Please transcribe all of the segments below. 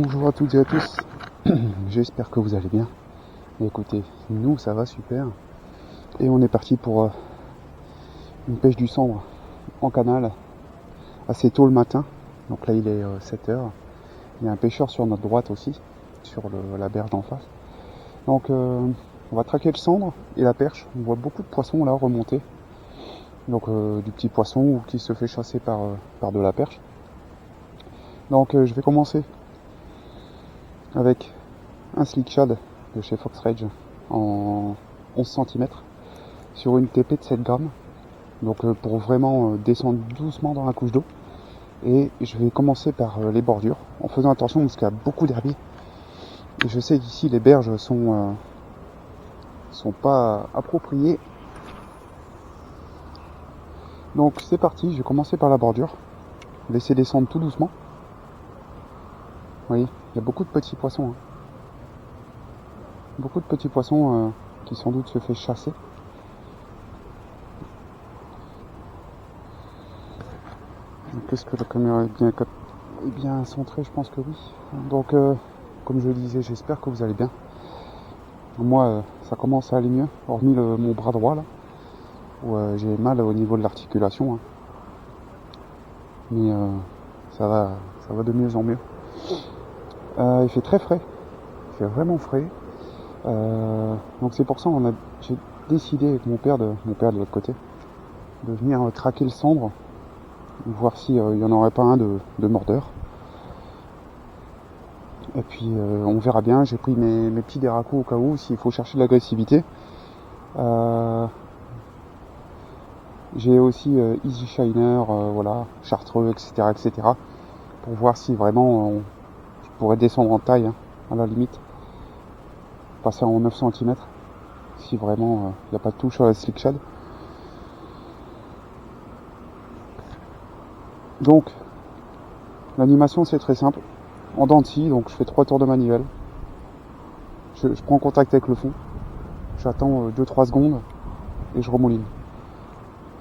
Bonjour à toutes et à tous, j'espère que vous allez bien. Écoutez, nous ça va super. Et on est parti pour une pêche du sambre en canal assez tôt le matin. Donc là il est 7h. Il y a un pêcheur sur notre droite aussi, sur la berge d'en face. Donc on va traquer le sambre et la perche. On voit beaucoup de poissons là remonter. Donc du petit poisson ou qui se fait chasser par de la perche. Donc je vais commencer avec un slick shad de chez Fox Rage en 11 cm sur une TP de 7 grammes. Donc pour vraiment descendre doucement dans la couche d'eau. Et je vais commencer par les bordures en faisant attention parce qu'il y a beaucoup d'herbiers. Et je sais qu'ici les berges sont pas appropriées. Donc c'est parti, je vais commencer par la bordure. Laisser descendre tout doucement. Vous voyez, il y a beaucoup de petits poissons. Beaucoup de petits poissons qui sans doute se fait chasser. Est-ce que la caméra est bien centrée? Je pense que oui. Donc comme je le disais, j'espère que vous allez bien. Moi ça commence à aller mieux, hormis mon bras droit là, où j'ai mal au niveau de l'articulation. Mais ça va de mieux en mieux. Il fait très frais, il fait vraiment frais. Donc c'est pour ça j'ai décidé avec mon père de l'autre côté de venir traquer le sambre, voir s'il n'y en aurait pas un de mordeur. Et puis on verra bien. J'ai pris mes petits déracos au cas où s'il faut chercher de l'agressivité. J'ai aussi Easy Shiner, voilà, Chartreux, etc. pour voir si vraiment je pourrais descendre en taille, à la limite. Passer en 9 cm si vraiment il n'y a pas de touche à la slick shad. Donc l'animation c'est très simple, en dents de scie, donc je fais 3 tours de manivelle, je prends contact avec le fond, j'attends 2-3 secondes et je remouline.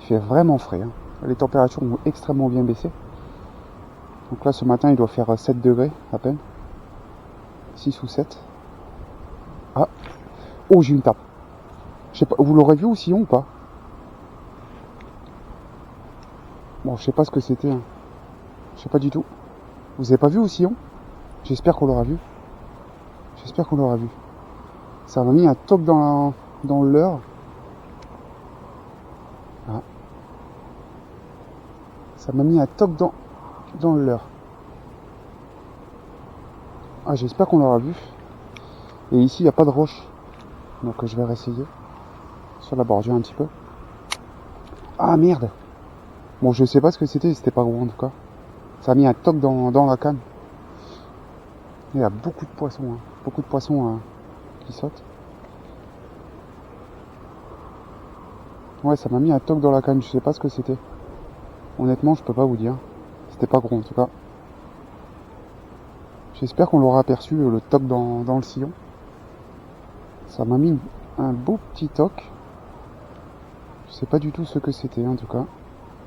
Il fait vraiment frais, les températures ont extrêmement bien baissé. Donc là ce matin il doit faire 7 degrés à peine, 6 ou 7. Ah, oh, j'ai une tape. Je sais pas, vous l'aurez vu au sillon ou pas? Bon, je sais pas ce que c'était. Je sais pas du tout. Vous avez pas vu au sillon? J'espère qu'on l'aura vu. J'espère qu'on l'aura vu. Ça m'a mis un toc dans le leurre. Ah. Ça m'a mis un toc dans le leurre. Ah, j'espère qu'on l'aura vu. Et ici, il n'y a pas de roche. Donc je vais réessayer. Sur la bordure un petit peu. Ah merde! Bon, je sais pas ce que c'était pas gros en tout cas. Ça a mis un toc dans la canne. Il y a beaucoup de poissons, qui sautent. Ouais, ça m'a mis un toc dans la canne, je sais pas ce que c'était. Honnêtement, je peux pas vous dire. C'était pas gros en tout cas. J'espère qu'on l'aura aperçu, le toc dans le sillon. Ça m'a mis un beau petit toc. Je sais pas du tout ce que c'était en tout cas.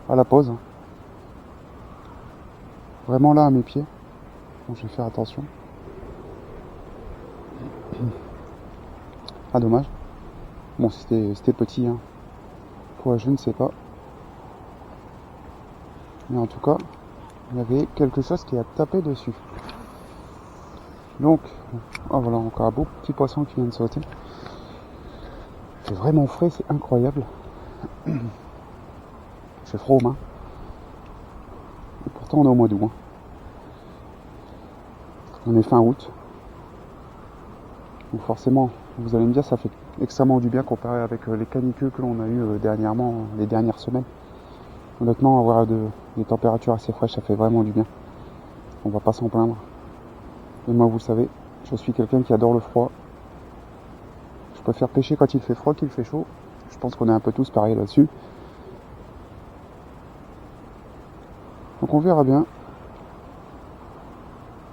À la pause. Vraiment là à mes pieds. Donc je vais faire attention. Ah dommage. Bon, c'était petit. Quoi, je ne sais pas. Mais en tout cas, il y avait quelque chose qui a tapé dessus. Donc, oh voilà, encore un beau petit poisson qui vient de sauter. C'est vraiment frais, c'est incroyable. C'est froid aux mains. Et pourtant on est au mois d'août. On est fin août. Donc forcément, vous allez me dire, ça fait extrêmement du bien comparé avec les canicules que l'on a eu dernièrement, les dernières semaines. Honnêtement, avoir des températures assez fraîches, ça fait vraiment du bien. On va pas s'en plaindre. Et moi, vous le savez, je suis quelqu'un qui adore le froid. Je préfère pêcher quand il fait froid qu'il fait chaud. Je pense qu'on est un peu tous pareils là-dessus. Donc on verra bien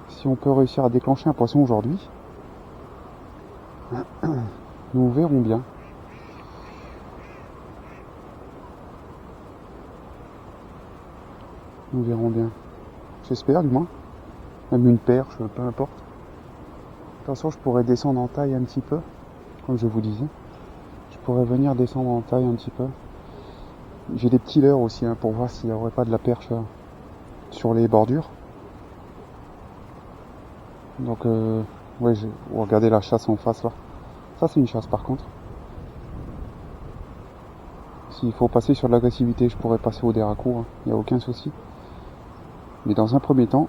si on peut réussir à déclencher un poisson aujourd'hui. Nous verrons bien. Nous verrons bien. J'espère du moins. même une perche, peu importe. De toute façon, je pourrais descendre en taille un petit peu, comme je vous disais. Je pourrais venir descendre en taille un petit peu. J'ai des petits leurres aussi, pour voir s'il n'y aurait pas de la perche sur les bordures. Donc, ouais, regardez la chasse en face là. Ça, c'est une chasse par contre. S'il faut passer sur de l'agressivité, je pourrais passer au déracourt, il n'y a aucun souci. Mais dans un premier temps,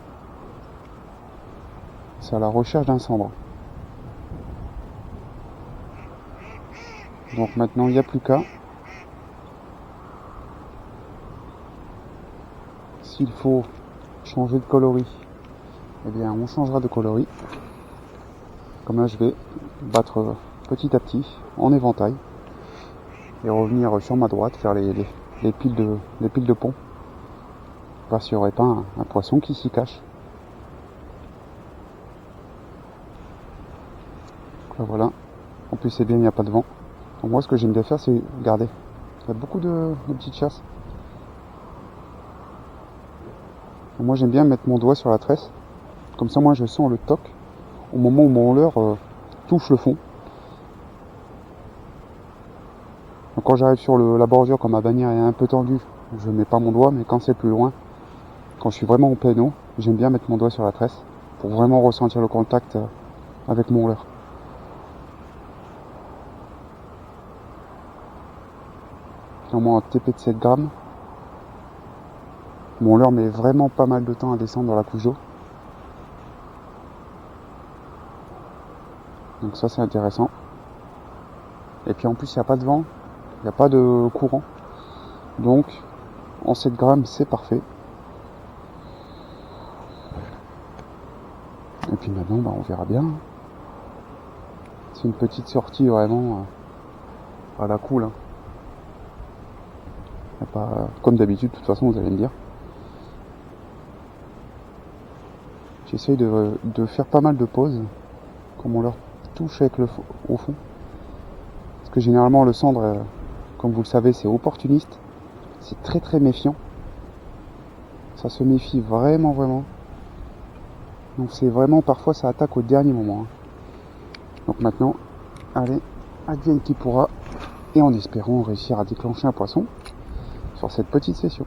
c'est à la recherche d'un cendre. Donc maintenant, il n'y a plus qu'à. S'il faut changer de coloris, eh bien on changera de coloris. Comme là, je vais battre petit à petit en éventail et revenir sur ma droite, faire les piles de pont. Voir s'il n'y aurait pas un poisson qui s'y cache. Donc, voilà. En plus, c'est bien, il n'y a pas de vent. Donc moi, ce que j'aime bien faire, c'est regarder. Il y a beaucoup de petites chasses. Et moi, j'aime bien mettre mon doigt sur la tresse. Comme ça, moi, je sens le toc au moment où mon leurre touche le fond. Donc, quand j'arrive sur la bordure, quand ma bannière est un peu tendue, je ne mets pas mon doigt, mais quand c'est plus loin, quand je suis vraiment en pleine eau, j'aime bien mettre mon doigt sur la tresse pour vraiment ressentir le contact avec mon leurre. Normalement un TP de 7 grammes. Mon leurre met vraiment pas mal de temps à descendre dans la couche d'eau. Donc ça c'est intéressant. Et puis en plus il n'y a pas de vent, il n'y a pas de courant. Donc en 7 grammes c'est parfait. Et puis maintenant on verra bien. C'est une petite sortie vraiment à la cool. Pas, comme d'habitude, de toute façon vous allez me dire. J'essaye de faire pas mal de pauses, comme on leur touche avec au fond. Parce que généralement le cendre, comme vous le savez, c'est opportuniste. C'est très très méfiant. Ça se méfie vraiment. Donc c'est vraiment, parfois ça attaque au dernier moment. Donc maintenant, allez, advienne qui pourra. Et en espérant réussir à déclencher un poisson sur cette petite session.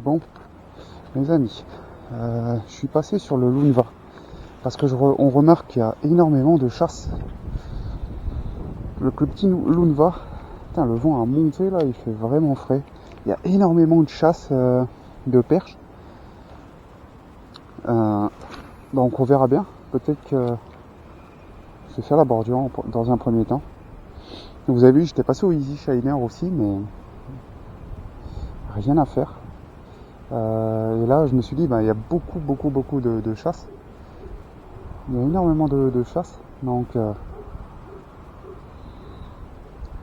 Bon, mes amis, je suis passé sur le Lunva parce que on remarque qu'il y a énormément de chasse. Le plus petit Lunva, putain, le vent a monté là, il fait vraiment frais. Il y a énormément de chasse de perches. Donc on verra bien. Peut-être que je vais faire la bordure dans un premier temps. Vous avez vu, j'étais passé au Easy Shiner aussi, mais rien à faire. Et là, je me suis dit, il y a beaucoup de chasse. Il y a énormément de chasse. Donc,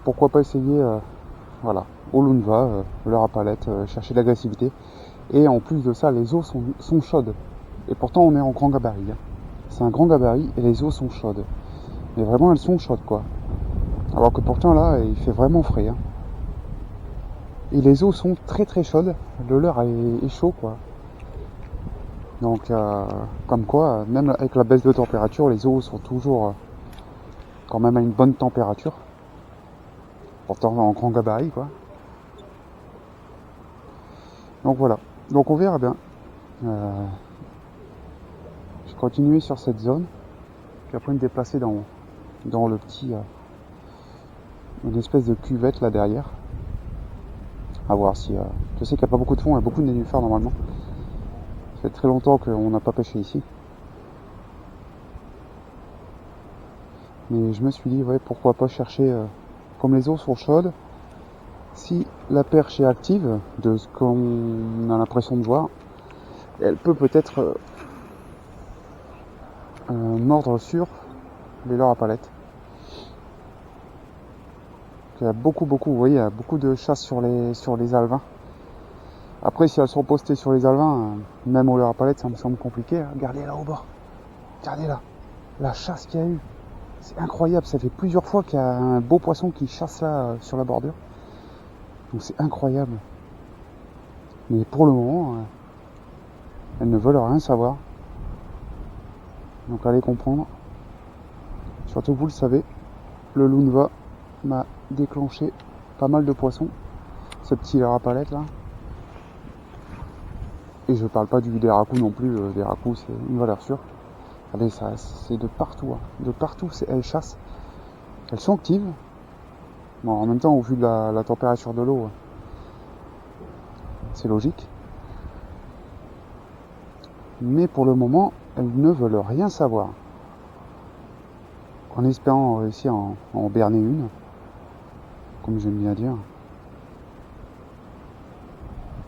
pourquoi pas essayer, voilà, au Lunva, leur à palette, chercher de l'agressivité. Et en plus de ça, les eaux sont chaudes. Et pourtant, on est en grand gabarit. C'est un grand gabarit et les eaux sont chaudes. Mais vraiment, elles sont chaudes, quoi. Alors que pourtant, là, il fait vraiment frais. Et les eaux sont très chaudes. Le leurre est chaud, quoi. Donc, comme quoi, même avec la baisse de température, les eaux sont toujours quand même à une bonne température. Pourtant, en grand gabarit, quoi. Donc voilà. Donc on verra bien. Je vais continuer sur cette zone. Puis après me déplacer dans le petit... une espèce de cuvette là derrière. À voir si... je sais qu'il n'y a pas beaucoup de fond, il y a beaucoup de nénuphars normalement. Ça fait très longtemps qu'on n'a pas pêché ici. Mais je me suis dit, ouais, pourquoi pas chercher... comme les eaux sont chaudes, si la perche est active, de ce qu'on a l'impression de voir, elle peut peut-être mordre sur les leurres à palette. Il y a beaucoup, vous voyez, il y a beaucoup de chasse sur les alevins. Après, si elles sont postées sur les alevins, même au leurre à palette, ça me semble compliqué. Regardez là au bord, regardez là, la chasse qu'il y a eu. C'est incroyable, ça fait plusieurs fois qu'il y a un beau poisson qui chasse là sur la bordure. Donc c'est incroyable. Mais pour le moment, elles ne veulent rien savoir. Donc allez comprendre. Surtout vous le savez, le Lunva m'a déclenché pas mal de poissons. Ce petit leurre à palette là. Et je parle pas des racous non plus. Des racous c'est une valeur sûre. Regardez ça, c'est de partout. De partout elles chassent. Elles sont actives. Bon, en même temps, au vu de la température de l'eau, c'est logique. Mais pour le moment, elles ne veulent rien savoir. En espérant réussir à en berner une, comme j'aime bien dire.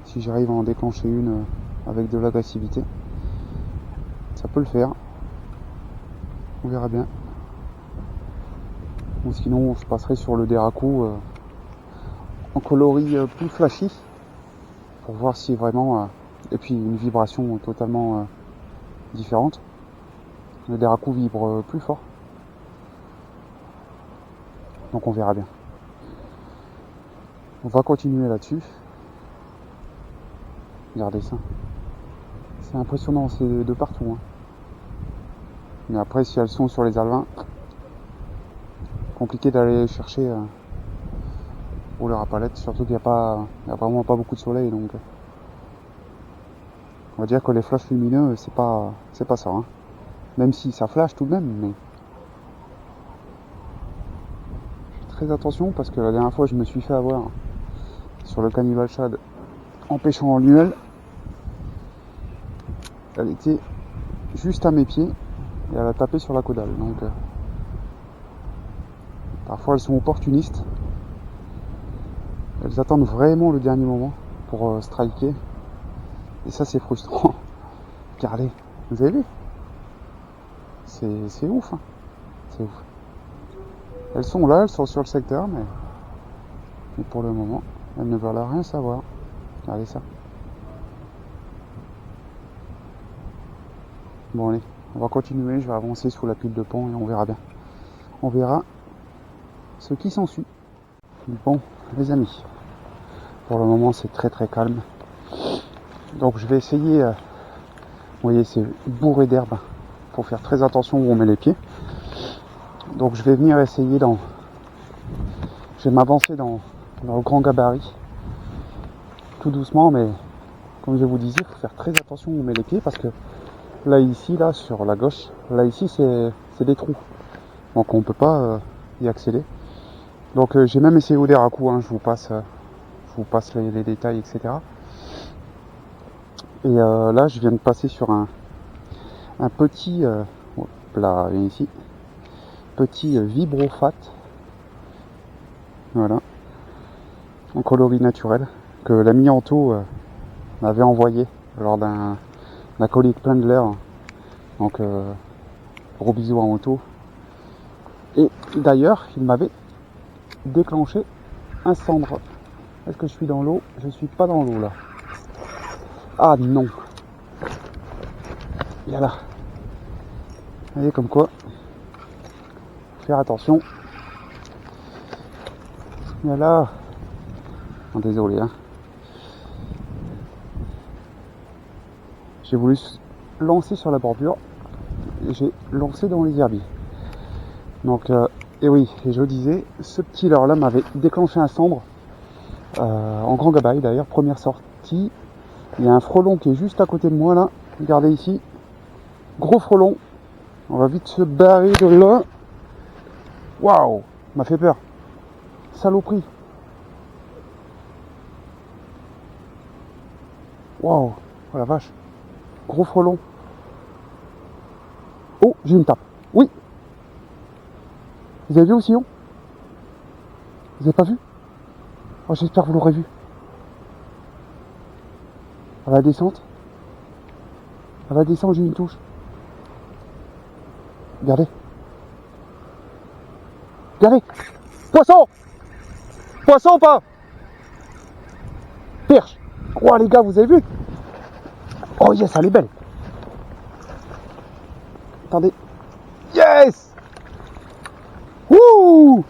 Si j'arrive à en déclencher une avec de l'agressivité, ça peut le faire. On verra bien. Ou sinon, je passerai sur le Deraku en coloris plus flashy pour voir si vraiment... et puis une vibration totalement différente. Le Deraku vibre plus fort. Donc on verra bien. On va continuer là-dessus. Regardez ça. C'est impressionnant, c'est de partout. Mais après, si elles sont sur les alevins, compliqué d'aller chercher au leurre à palette, surtout qu'il n'y a vraiment pas beaucoup de soleil, donc on va dire que les flashs lumineux, c'est pas ça. Même si ça flash tout de même, mais je fais très attention parce que la dernière fois je me suis fait avoir sur le Cannibal Shad en pêchant en luelle. Elle était juste à mes pieds et elle a tapé sur la caudale, donc parfois elles sont opportunistes. Elles attendent vraiment le dernier moment pour striker. Et ça c'est frustrant. Regardez, vous avez vu? C'est ouf. C'est ouf. Elles sont là, elles sont sur le secteur, mais pour le moment, elles ne veulent rien savoir. Regardez ça. Bon allez, on va continuer, je vais avancer sous la pile de pont et on verra bien. On verra ce qui s'ensuit. Bon, les amis, pour le moment c'est très calme. Donc je vais essayer, vous voyez c'est bourré d'herbe, faut faire très attention où on met les pieds. Donc je vais venir essayer je vais m'avancer dans le grand gabarit, tout doucement, mais comme je vous disais, il faut faire très attention où on met les pieds parce que là ici, là sur la gauche, là ici c'est des trous, donc on peut pas y accéder. Donc j'ai même essayé au Deraku, je vous vous passe les détails, etc. Et là, je viens de passer sur un petit, hop là, ici, petit Vibrofat, voilà, en coloris naturel, que l'ami Anto m'avait envoyé lors d'un colis plein de l'air. Donc, gros bisous à Anto. Et d'ailleurs, il m'avait déclenché un cendre. Est-ce que je suis dans l'eau? Je suis pas dans l'eau là. Ah non. Il y a là. Vous voyez comme quoi. Faire attention. Il y a là. Oh, désolé hein. J'ai voulu lancer sur la bordure. Et j'ai lancé dans les herbiers. Donc et oui, et je disais, ce petit leurre là m'avait déclenché un cendre. En grand gabarit d'ailleurs, première sortie. Il y a un frelon qui est juste à côté de moi là. Regardez ici. Gros frelon. On va vite se barrer de là. Waouh, m'a fait peur. Saloperie. Waouh, oh la vache. Gros frelon. Oh, j'ai une tape. Oui. Vous avez vu au sillon? Vous avez pas vu? Oh, j'espère que vous l'aurez vu. À la descente. À la descente, j'ai une touche. Regardez. Regardez. Poisson. Poisson ou pas? Perche. Oh les gars, vous avez vu? Oh yes, elle est belle. Attendez. Yes. Ouh.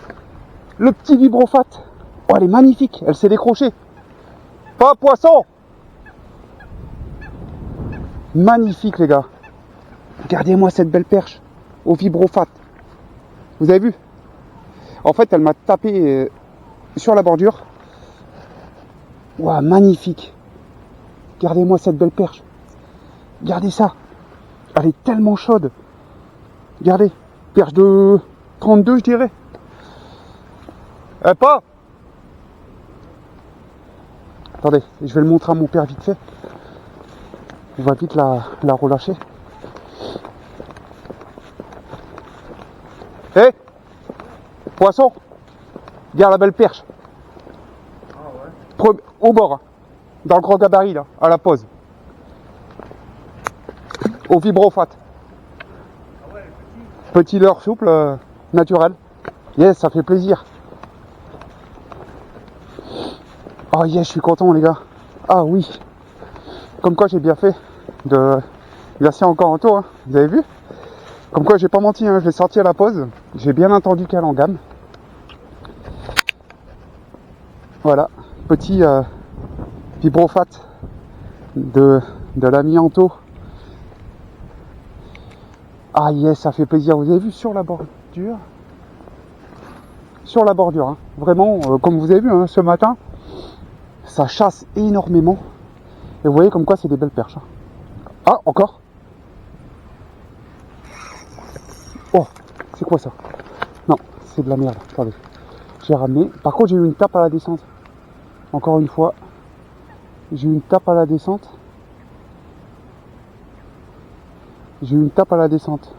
Le petit Vibrofat. Oh, elle est magnifique. Elle s'est décrochée. Pas poisson. Magnifique les gars. Regardez-moi cette belle perche au Vibrofat. Vous avez vu? En fait, elle m'a tapé sur la bordure. Waouh, magnifique. Regardez-moi cette belle perche. Regardez ça. Elle est tellement chaude. Regardez. Perche de 32, je dirais. Pas. Attendez, je vais le montrer à mon père vite fait. On va vite la relâcher. Hé, poisson. Regarde la belle perche. Ah ouais. Au bord, hein, dans le grand gabarit là, à la pause. Au Vibrofat. Ah ouais, petit leurre souple, naturel. Yes, ça fait plaisir. Oh yes, je suis content les gars. Ah oui. Comme quoi j'ai bien fait de verser encore un tour, hein. Vous avez vu? Comme quoi j'ai pas menti, hein. Je l'ai sorti à la pause. J'ai bien entendu qu'elle en gamme. Voilà, petit Vibrofat de l'ami Anto. Ah yes, ça fait plaisir. Vous avez vu sur la bordure? Sur la bordure, hein. Vraiment, comme vous avez vu hein, ce matin, ça chasse énormément. Et vous voyez comme quoi c'est des belles perches. Hein. Ah, encore. Oh, c'est quoi ça? Non, c'est de la merde. Attendez, j'ai ramené. Par contre, j'ai eu une tape à la descente. Encore une fois, j'ai eu une tape à la descente. J'ai eu une tape à la descente.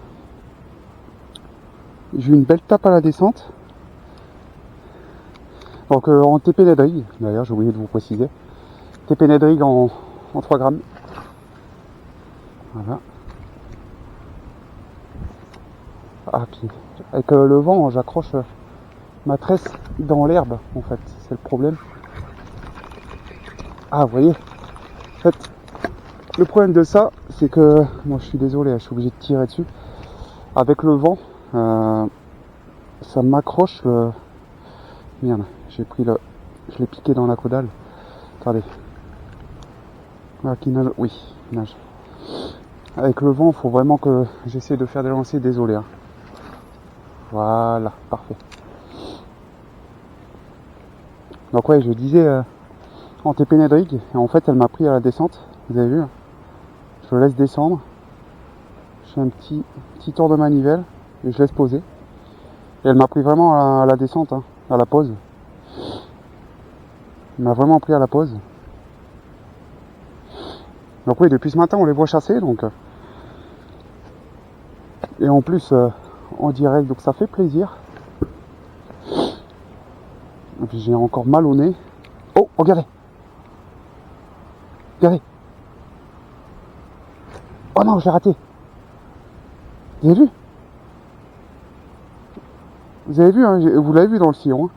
J'ai eu une belle tape à la descente. Donc en TP Nedrig, d'ailleurs j'ai oublié de vous préciser. TP Nedrig en 3 grammes. Voilà. Ah puis avec le vent j'accroche ma tresse dans l'herbe en fait, c'est le problème. Ah vous voyez, en fait le problème de ça c'est que, moi je suis désolé, je suis obligé de tirer dessus. Avec le vent, ça m'accroche le... Merde, j'ai pris le... Je l'ai piqué dans la caudale. Attendez. Ah, qui nage. Oui, il nage. Avec le vent, il faut vraiment que j'essaie de faire des lancers, désolé. Hein. Voilà, parfait. Donc ouais, je disais en TP Nedrig, et en fait elle m'a pris à la descente, vous avez vu. Je le laisse descendre. Je fais un petit tour de manivelle et je laisse poser. Et elle m'a pris vraiment à la descente, hein, à la pause. Il m'a vraiment pris à la pause. Donc oui, depuis ce matin, on les voit chasser, donc... Et en plus, en direct, donc ça fait plaisir. Et puis j'ai encore mal au nez. Oh, regardez. Regardez. Oh non, j'ai raté. Vous avez vu? Vous avez vu, hein, vous l'avez vu dans le sillon. Hein.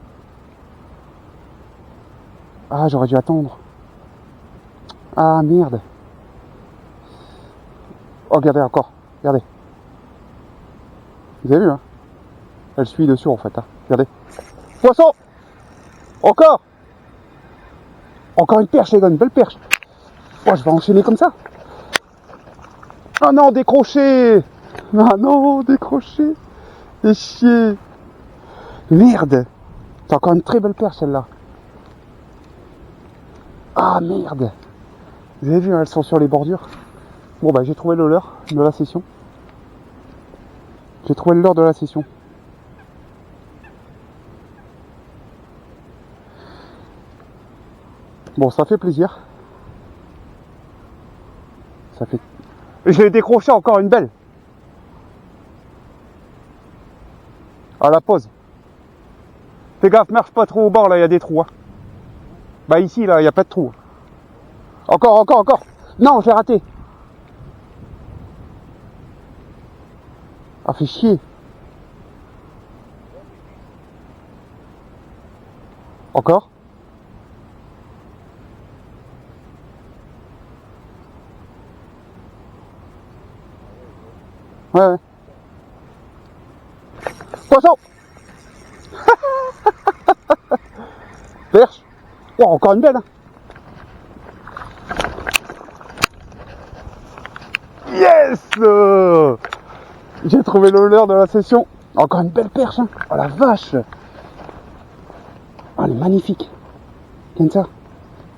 Ah, j'aurais dû attendre. Ah, merde. Oh, regardez encore. Regardez. Vous avez vu, hein? Elle suit dessus, en fait. Hein. Regardez. Poisson! Encore! Encore une perche, les gars, une belle perche. Oh, je vais enchaîner comme ça. Ah non, décroché! Ah non, décroché! C'est chier! Merde! C'est encore une très belle perche, celle-là. Ah merde! Vous avez vu, hein, elles sont sur les bordures. Bon bah j'ai trouvé le leurre de la session. J'ai trouvé le leurre de la session. Bon, ça fait plaisir. Ça fait... Je l'ai décroché encore une belle. À la pause. Fais gaffe, marche pas trop au bord, là, il y a des trous. Hein. Bah ici, là, il n'y a pas de trous. Encore. Non, j'ai raté. Ah, fait chier. Encore. Ouais. Poisson. Perche. Oh, encore une belle. Hein. Yes. J'ai trouvé le leurre de la session. Encore une belle perche. Hein. Oh la vache. Oh, elle est magnifique. Tiens ça.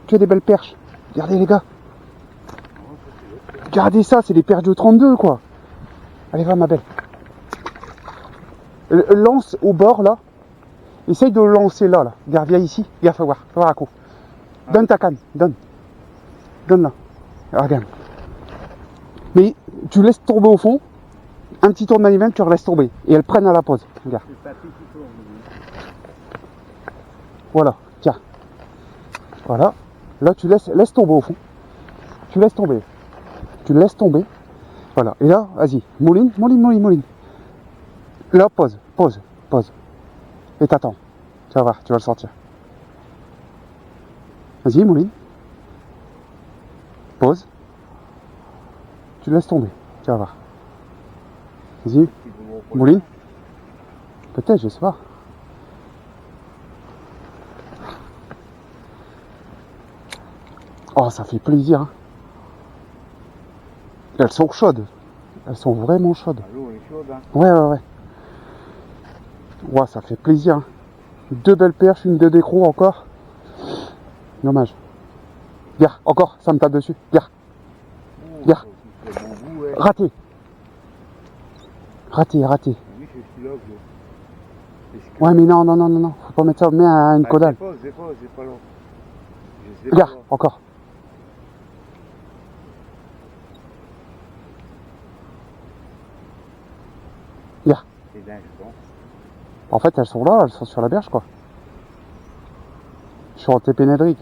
Que des belles perches. Regardez les gars. Regardez ça, c'est des perches de 32 quoi. Allez va ma belle. Lance au bord là. Essaye de le lancer là. Regarde, viens ici. Viens, fais voir à coup. Donne ta canne. Donne là. Regarde. Mais tu laisses tomber au fond. Un petit tour de manivelle, tu laisses tomber. Et elles prennent à la pause. Regarde. Voilà, tiens. Voilà. Là, tu laisses tomber au fond. Tu laisses tomber. Voilà. Et là, vas-y. Mouline. Là, pause. Et t'attends. Tu vas voir, tu vas le sortir. Vas-y, mouline. Pause. Tu laisses tomber. Tu vas voir. Vas-y. Mouline. Peut-être, je sais pas. Oh, ça fait plaisir. Hein. Elles sont chaudes. Elles sont vraiment chaudes. L'eau est chaude, hein. Ouais. Ouais, ça fait plaisir. Hein. 2 belles perches, une de décro encore. Dommage. Viens, encore, ça me tape dessus. Viens. Raté. Oui, c'est celui-là que... Ouais, mais non. Faut pas mettre ça, mets à une caudale. J'ai pas l'eau. Regarde, encore. Viens. C'est dingue, bon. En fait, elles sont là, elles sont sur la berge, quoi. Sur un TP Nedrig.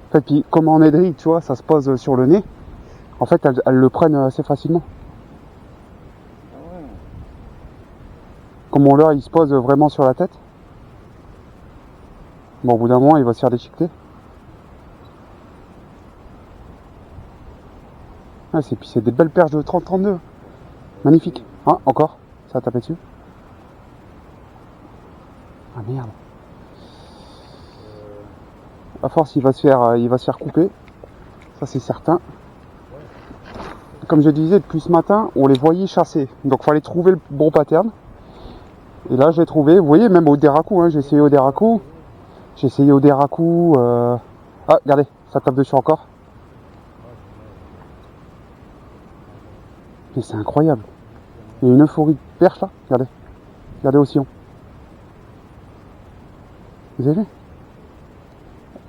En fait, puis, comme en Nedrig, tu vois, ça se pose sur le nez. En fait, elles le prennent assez facilement. Ah ouais. Comme mon leurre, il se pose vraiment sur la tête. Bon, au bout d'un moment, il va se faire déchiqueter. Ah, c'est des belles perches de 30-32. Magnifique. Ah, encore. Ça a tapé dessus. Ah merde. À force, il va se faire couper. Ça, c'est certain. Comme je disais, depuis ce matin, on les voyait chasser. Donc, il fallait trouver le bon pattern. Et là, je l'ai trouvé. Vous voyez, même au déracoup. Hein, j'ai essayé au déracoup. Ah, regardez, ça tape dessus encore. Mais c'est incroyable. Il y a une euphorie de perche là, regardez. Regardez au sillon. Vous avez vu?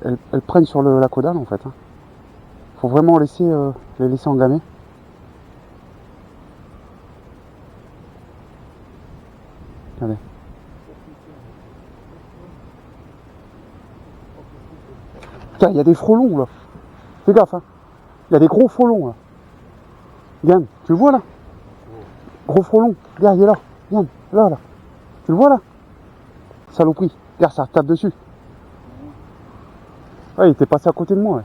Elles prennent sur la caudale en fait. Hein. Faut vraiment les laisser engamer. Regardez. Putain, il y a des frelons là. Fais gaffe, hein. Il y a des gros frelons là. Yann, tu le vois là? Gros frelon. Regarde, il est là. Yann, là. Tu le vois là? Saloperie. Regarde, ça tape dessus. Ouais, il était passé à côté de moi. Ouais.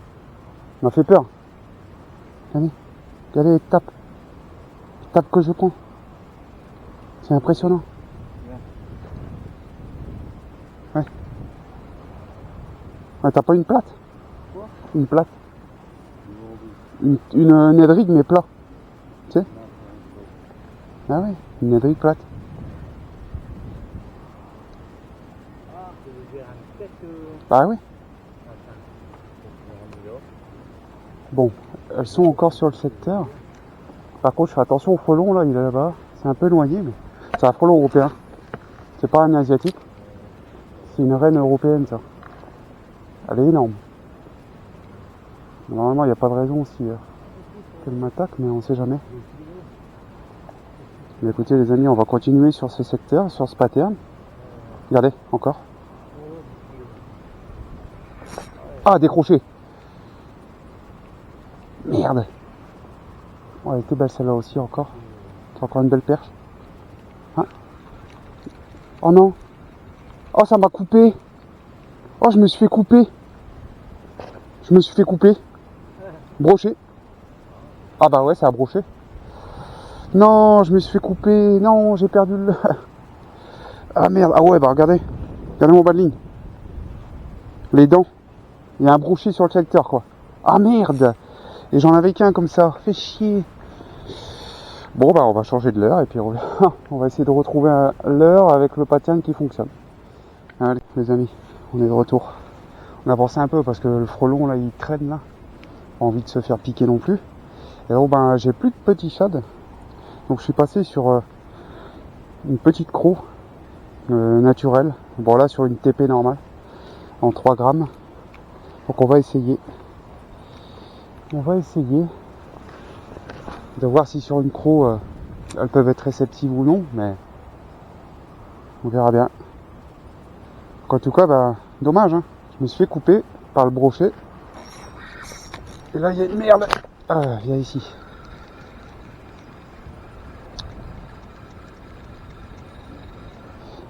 Il m'a fait peur. Regardez, tape. Tape que je prends. C'est impressionnant. Ouais. Ouais, t'as pas une plate? Quoi? Une plate. Une nédrigue mais plat. Tu sais? Ah ouais, une nédrigue plate. Ah, ça veut dire une tête. Ah ouais. Attends. Bon, elles sont encore sur le secteur. Par contre, je fais attention au frelon là, il est là-bas. C'est un peu noyé, mais c'est un frelon européen. C'est pas un asiatique. C'est une reine européenne, ça. Elle est énorme. Normalement, il n'y a pas de raison si qu'elle m'attaque, mais on sait jamais. Mais écoutez, les amis, on va continuer sur ce secteur, sur ce pattern. Regardez, encore. Ah, décroché. Merde. Oh, elle était belle celle-là aussi, encore. C'est encore une belle perche. Hein? Oh non. Oh, ça m'a coupé. Oh, je me suis fait couper. Broché. Ah bah ouais, ça a broché. Non, je me suis fait couper. Non, j'ai perdu le... Ah merde. Ah ouais, bah regardez. Regardez mon bas de ligne. Les dents. Il y a un brochet sur le secteur, quoi. Ah merde. Et j'en avais qu'un comme ça. Fait chier. Bon bah on va changer de leurre et puis on va essayer de retrouver un leurre avec le pattern qui fonctionne. Allez les amis, on est de retour. On a pensé un peu parce que le frelon là il traîne là. Pas envie de se faire piquer non plus. Et donc ben j'ai plus de petits shads. Donc je suis passé sur une petite croc naturelle. Bon là sur une TP normale. En 3 grammes. Donc on va essayer. De voir si sur une croc elles peuvent être réceptives ou non, mais on verra bien. En tout cas, bah, dommage, hein. Je me suis fait couper par le brochet. Et là, il y a une merde. Ah, il y a ici.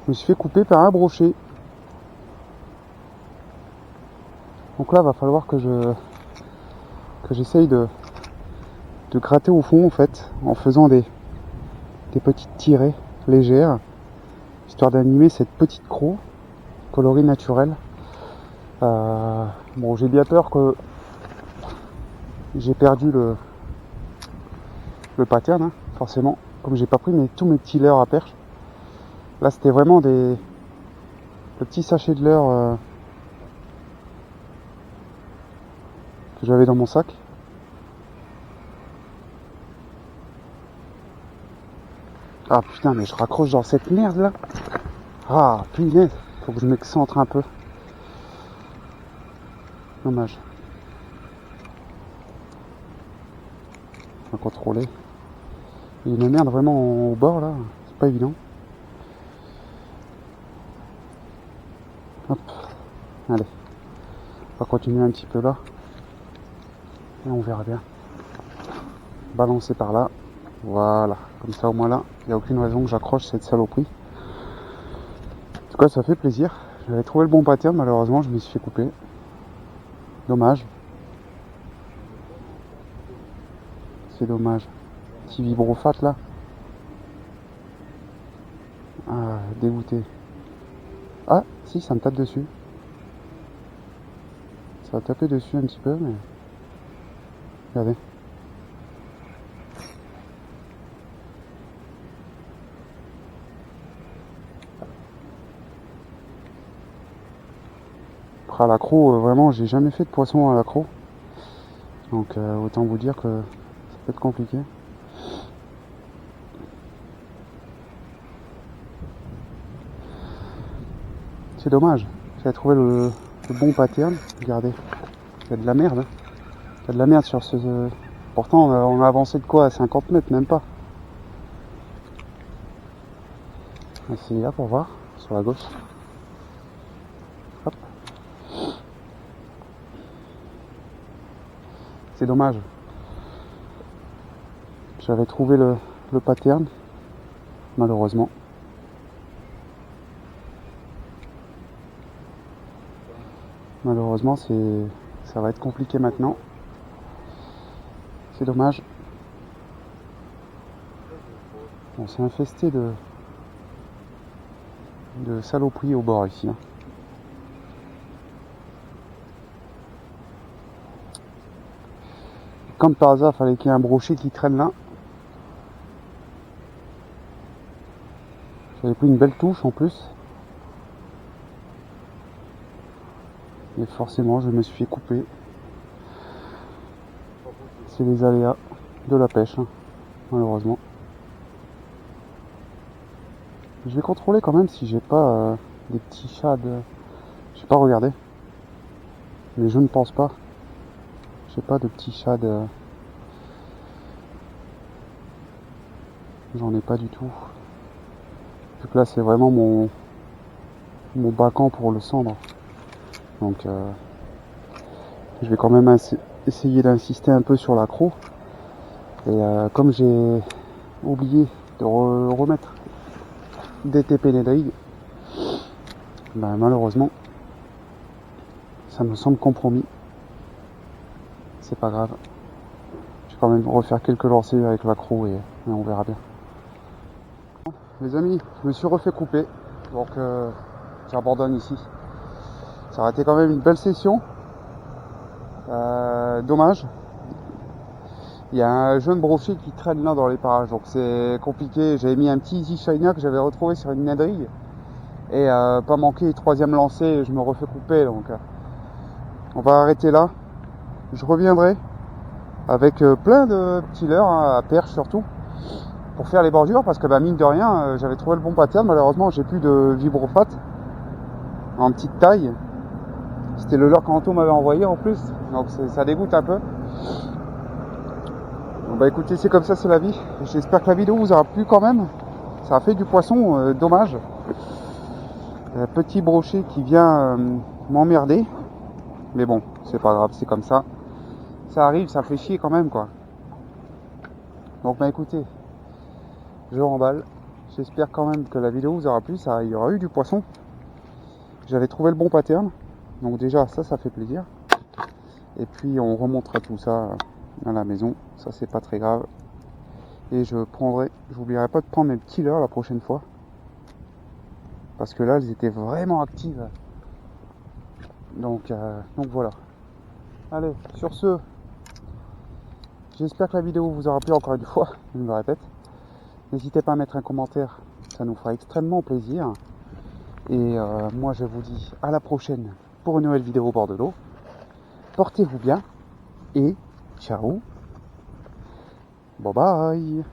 Je me suis fait couper par un brochet. Donc là, va falloir que j'essaye de gratter au fond, en fait, en faisant des petites tirées légères, histoire d'animer cette petite croc coloris naturel. Bon, j'ai bien peur que j'ai perdu le pattern, hein, forcément, comme j'ai pas pris tous mes petits leurres à perche. Là, c'était vraiment le petit sachet de leurre que j'avais dans mon sac. Ah putain, mais je raccroche dans cette merde là. Ah punaise, faut que je m'excentre un peu. Dommage. On va contrôler. Il y a une merde vraiment au bord là, c'est pas évident. Hop, allez. On va continuer un petit peu là. Et on verra bien. Balancer par là. Voilà, comme ça au moins là, il n'y a aucune raison que j'accroche cette saloperie. En tout cas, ça fait plaisir. J'avais trouvé le bon pattern, malheureusement, je me suis fait couper. Dommage. C'est dommage. Petit vibrofat là. Ah, dégoûté. Ah, si, ça me tape dessus. Ça a tapé dessus un petit peu, mais... Regardez. À l'accro, vraiment, j'ai jamais fait de poisson à l'accro. Donc, autant vous dire que ça peut être compliqué. C'est dommage. J'avais trouvé le bon pattern. Regardez. Il y a de la merde. Hein. Il y a de la merde sur ce... Pourtant, on a avancé de quoi à 50 mètres, même pas. On va essayer là pour voir. Sur la gauche. Hop. C'est dommage. J'avais trouvé le pattern. Malheureusement. Malheureusement, ça va être compliqué maintenant. C'est dommage. Bon, c'est infesté de saloperies au bord ici. Hein. Comme par hasard, il fallait qu'il y ait un brochet qui traîne là. J'avais pris une belle touche en plus. Et forcément, je me suis fait couper. C'est les aléas de la pêche, hein, malheureusement. Je vais contrôler quand même si j'ai pas des petits shads. J'ai pas regardé. Mais je ne pense pas. J'ai pas de petits shads. J'en ai pas du tout. Donc là, c'est vraiment mon bacan pour le cendre. Donc je vais quand même essayer d'insister un peu sur l'accro. Et comme j'ai oublié de remettre DTP Nedrig, ben, malheureusement ça me semble compromis. C'est pas grave. Je vais quand même refaire quelques lancers avec l'accro et on verra bien. Les amis, je me suis refait couper. Donc j'abandonne ici. Ça aurait été quand même une belle session. Dommage. Il y a un jeune brochet qui traîne là dans les parages, donc c'est compliqué. J'avais mis un petit Easy Shiner que j'avais retrouvé sur une Nedrig. Et pas manqué, troisième lancé, je me refais couper. Donc on va arrêter là. Je reviendrai avec plein de petits leurres, hein, à perche surtout, pour faire les bordures, parce que bah, mine de rien, j'avais trouvé le bon pattern. Malheureusement, j'ai plus de vibrophat en petite taille. C'était le leurre qu'Anto m'avait envoyé en plus, donc ça dégoûte un peu. Bon bah écoutez, c'est comme ça, c'est la vie. J'espère que la vidéo vous aura plu quand même. Ça a fait du poisson, dommage. Petit brochet qui vient m'emmerder. Mais bon, c'est pas grave, c'est comme ça. Ça arrive, ça fait chier quand même quoi. Donc bah écoutez, je remballe. J'espère quand même que la vidéo vous aura plu. Il y aura eu du poisson. J'avais trouvé le bon pattern. Donc déjà ça fait plaisir. Et puis on remontera tout ça à la maison. Ça c'est pas très grave. Et j'oublierai pas de prendre mes petits leurres la prochaine fois. Parce que là elles étaient vraiment actives. Donc voilà. Allez, sur ce, j'espère que la vidéo vous aura plu encore une fois, je me répète. N'hésitez pas à mettre un commentaire, ça nous fera extrêmement plaisir. Et moi je vous dis à la prochaine pour une nouvelle vidéo au bord de l'eau. Portez-vous bien et ciao. Bye bye.